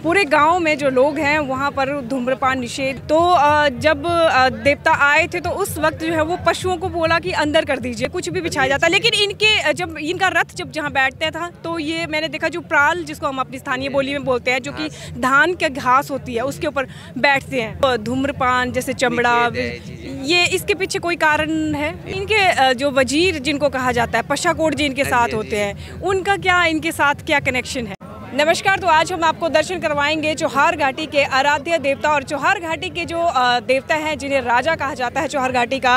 पूरे गांव में जो लोग हैं वहां पर धूम्रपान निषेध। तो जब देवता आए थे तो उस वक्त जो है वो पशुओं को बोला कि अंदर कर दीजिए, कुछ भी बिछाया जाता, लेकिन जब इनका रथ जहाँ बैठता था तो ये मैंने देखा जो प्राल, जिसको हम अपनी स्थानीय बोली में बोलते हैं, जो कि धान के घास होती है उसके ऊपर बैठते हैं। तो धूम्रपान जैसे चमड़ा, ये इसके पीछे कोई कारण है? इनके जो वजीर जिनको कहा जाता है, पशाकोट जी इनके साथ होते हैं, उनका क्या इनके साथ क्या कनेक्शन है? नमस्कार, तो आज हम आपको दर्शन करवाएंगे चौहार घाटी के आराध्य देवता और चौहार घाटी के जो देवता हैं जिन्हें राजा कहा जाता है चौहार घाटी का,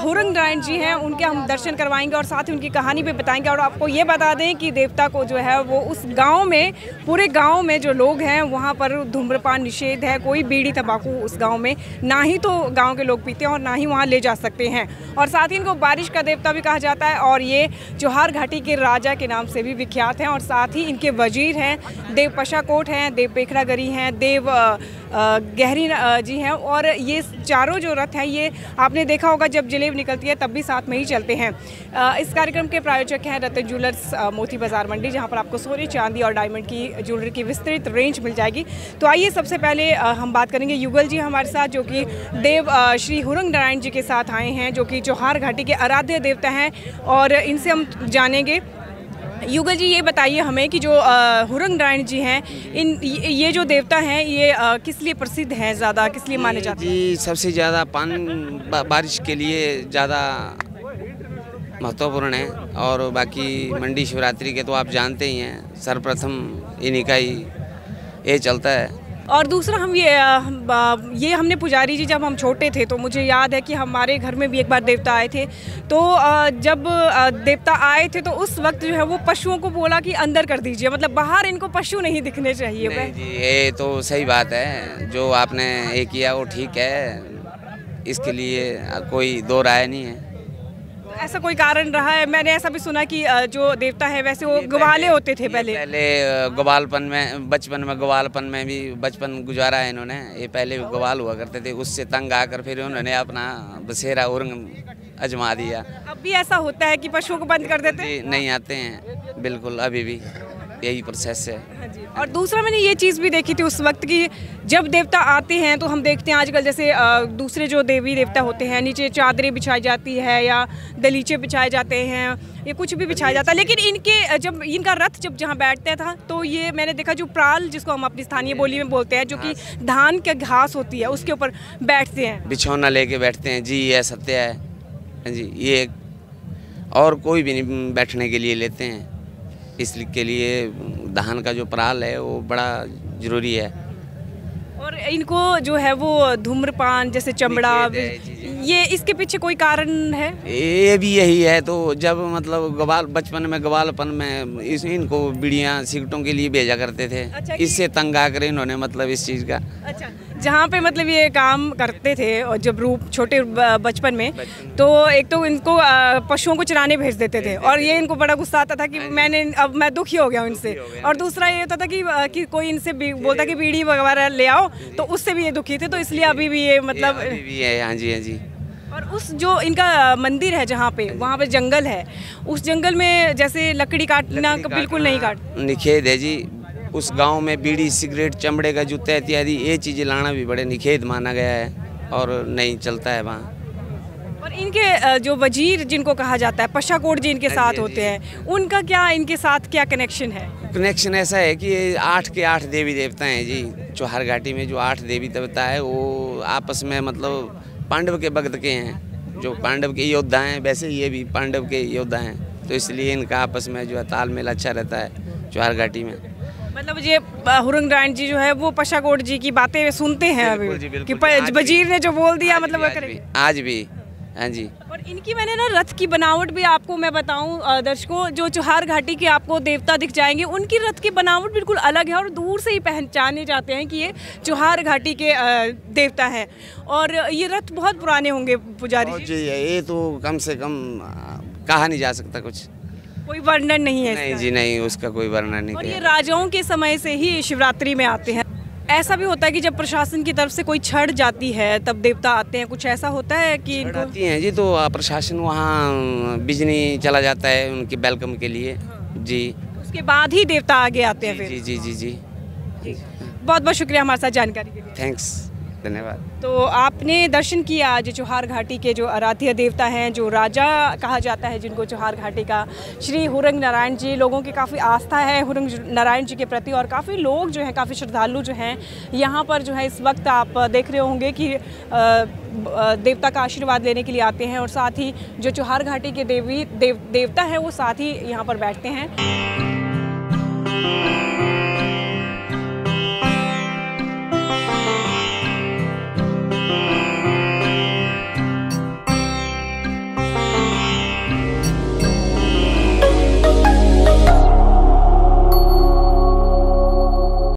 हुरंग नारायण जी हैं, उनके हम दर्शन करवाएंगे और साथ ही उनकी कहानी भी बताएंगे। और आपको ये बता दें कि देवता को जो है वो उस गांव में, पूरे गांव में जो लोग हैं वहां पर धूम्रपान निषेध है, कोई बीड़ी तंबाकू उस गाँव में ना ही तो गाँव के लोग पीते हैं और ना ही वहाँ ले जा सकते हैं। और साथ ही इनको बारिश का देवता भी कहा जाता है और ये चौहार घाटी के राजा के नाम से भी विख्यात हैं। और साथ ही इनके वजीर हैं, देव पशाकोट हैं, देव पेखरागरी हैं, देव गहरी जी हैं। और ये चारों जो रथ हैं ये आपने देखा होगा जब जलेब निकलती है तब भी साथ में ही चलते हैं। इस कार्यक्रम के प्रायोजक हैं रतन ज्वेलर्स मोती बाजार मंडी, जहां पर आपको सोने, चांदी और डायमंड की ज्वेलरी की विस्तृत रेंज मिल जाएगी। तो आइए सबसे पहले हम बात करेंगे युगल जी हमारे साथ, जो कि देव श्री हुरंग नारायण जी के साथ आए हैं, जो कि चौहार घाटी के आराध्य देवता हैं, और इनसे हम जानेंगे। युगल जी, ये बताइए हमें कि जो हुरंग नारायण जी हैं, ये जो देवता हैं ये किस लिए प्रसिद्ध हैं, ज़्यादा किस लिए माने जाते हैं? जी, सबसे ज़्यादा बारिश के लिए ज़्यादा महत्वपूर्ण है। और बाकी मंडी शिवरात्रि के तो आप जानते ही हैं, सर्वप्रथम इन्हीं का ही ये चलता है। और दूसरा हम ये हमने पुजारी जी जब हम छोटे थे तो मुझे याद है कि हमारे घर में भी एक बार देवता आए थे। तो जब देवता आए थे तो उस वक्त जो है वो पशुओं को बोला कि अंदर कर दीजिए, मतलब बाहर इनको पशु नहीं दिखने चाहिए। नहीं जी, ये तो सही बात है, जो आपने ये किया वो ठीक है, इसके लिए कोई दो राय नहीं है। ऐसा कोई कारण रहा है? मैंने ऐसा भी सुना कि जो देवता है वैसे वो ग्वाले होते थे पहले ग्वालपन में, बचपन में ग्वालपन में भी बचपन गुजारा है इन्होंने। ये पहले ग्वाल हुआ करते थे, उससे तंग आकर फिर उन्होंने अपना बसेरा हुरंग अजमा दिया। अब भी ऐसा होता है कि पशुओं को बंद कर देते हैं? नहीं आते हैं, बिल्कुल अभी भी यही प्रोसेस है। और दूसरा मैंने ये चीज़ भी देखी थी उस वक्त की जब देवता आते हैं तो हम देखते हैं आजकल जैसे दूसरे जो देवी देवता होते हैं नीचे चादरें बिछाई जाती है या दलीचे बिछाए जाते हैं या कुछ भी बिछाया जाता है, लेकिन जब इनका रथ जहाँ बैठता था तो ये मैंने देखा जो प्राल, जिसको हम अपनी स्थानीय बोली में बोलते हैं, जो कि धान के घास होती है उसके ऊपर बैठते हैं, बिछौना लेके बैठते हैं। जी, ये सत्य है जी, ये और कोई भी नहीं बैठने के लिए लेते हैं। इसके लिए धान का जो प्राल है वो बड़ा ज़रूरी है। और इनको जो है वो धूम्रपान जैसे चमड़ा, ये इसके पीछे कोई कारण है? ये भी यही है। तो जब मतलब बचपन में ग्वालपन में इनको बीड़ियाँ सिगरेटों के लिए भेजा करते थे। अच्छा, इससे तंग आकर इन्होंने मतलब इस चीज़ का, अच्छा, जहाँ पे मतलब ये काम करते थे और जब छोटे बचपन में, तो एक तो इनको पशुओं को चराने भेज देते थे और ये इनको बड़ा गुस्सा आता था कि अब मैं दुखी हो गया हूँ इनसे। और दूसरा ये होता था कि कोई इनसे बोलता कि बीड़ी वगैरह ले आओ, तो उससे भी ये दुखी थे। तो इसलिए अभी भी ये मतलब अभी भी है। हाँ जी, हाँ जी। और उस जो इनका मंदिर है जहाँ पे, वहाँ पे जंगल है, उस जंगल में जैसे लकड़ी काटना बिल्कुल नहीं निषेध है जी। उस गांव में बीड़ी, सिगरेट, चमड़े का जूता इत्यादि ये चीज़ें लाना भी बड़े निषेध माना गया है और नहीं चलता है वहाँ। और इनके जो वजीर जिनको कहा जाता है, पशाकोट जी इनके साथ होते हैं, उनका क्या इनके साथ क्या कनेक्शन है? कनेक्शन ऐसा है कि 8 के 8 देवी देवता हैं जी। चौहार घाटी में जो 8 देवी देवता है वो आपस में मतलब पांडव के भक्त के हैं। जो पांडव के योद्धा हैं वैसे ये भी पांडव के योद्धा हैं, तो इसलिए इनका आपस में जो है तालमेल अच्छा रहता है चौहार घाटी में। मतलब ये हुरंग नारायण जी जो है वो पशाकोट जी की बातें सुनते हैं अभी कि वजीर ने जो बोल दिया मतलब आज भी। हाँ जी। और इनकी मैंने ना रथ की बनावट भी आपको मैं बताऊं दर्शकों, जो चौहार घाटी के आपको देवता दिख जाएंगे उनकी रथ की बनावट बिल्कुल अलग है और दूर से ही पहचाने जाते हैं कि ये चौहार घाटी के देवता हैं। और ये रथ बहुत पुराने होंगे पुजारी जी। ये तो कम से कम कहा नहीं जा सकता, कुछ कोई वर्णन नहीं है। नहीं जी, नहीं, उसका कोई वर्णन नहीं। और ये राजाओं के समय से ही शिवरात्रि में आते हैं। ऐसा भी होता है कि जब प्रशासन की तरफ से कोई छड़ जाती है तब देवता आते हैं, कुछ ऐसा होता है कि इनको आती हैं जी, तो प्रशासन वहाँ बिजली चला जाता है उनके वेलकम के लिए जी। उसके बाद ही देवता आगे आते हैं फिर? जी जी जी जी, जी, बहुत बहुत शुक्रिया हमारे साथ जानकारी के लिए। थैंक्स, धन्यवाद। तो आपने दर्शन किया आज चौहार घाटी के जो आराध्य देवता हैं, जो राजा कहा जाता है जिनको चौहार घाटी का, श्री हुरंग नारायण जी। लोगों की काफ़ी आस्था है हुरंग नारायण जी के प्रति और काफ़ी लोग जो हैं, काफ़ी श्रद्धालु जो हैं यहाँ पर जो है इस वक्त आप देख रहे होंगे कि देवता का आशीर्वाद लेने के लिए आते हैं और साथ ही जो चौहार घाटी के देवता हैं वो साथ ही यहाँ पर बैठते हैं।